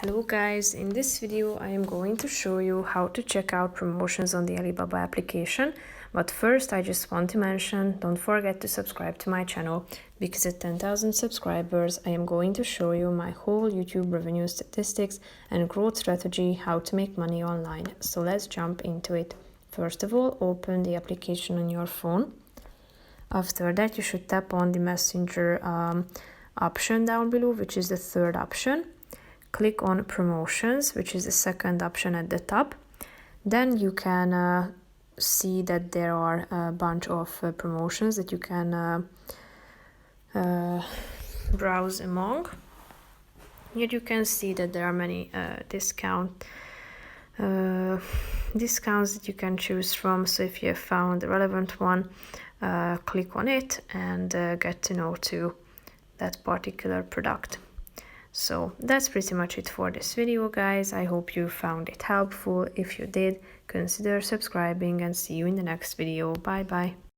Hello guys, in this video I am going to show you how to check out promotions on the Alibaba application. But first I just want to mention, don't forget to subscribe to my channel, because at 10,000 subscribers I am going to show you my whole YouTube revenue statistics and growth strategy, how to make money online. So let's jump into it. First of all, open the application on your phone. After that you should tap on the messenger option down below, which is the third option. Click on promotions, which is the second option at the top. Then you can see that there are a bunch of promotions that you can browse among. Here you can see that there are many discounts that you can choose from. So if you have found the relevant one, click on it and get to know to that particular product. So that's pretty much it for this video, guys. I hope you found it helpful. If you did, consider subscribing and see you in the next video. Bye bye.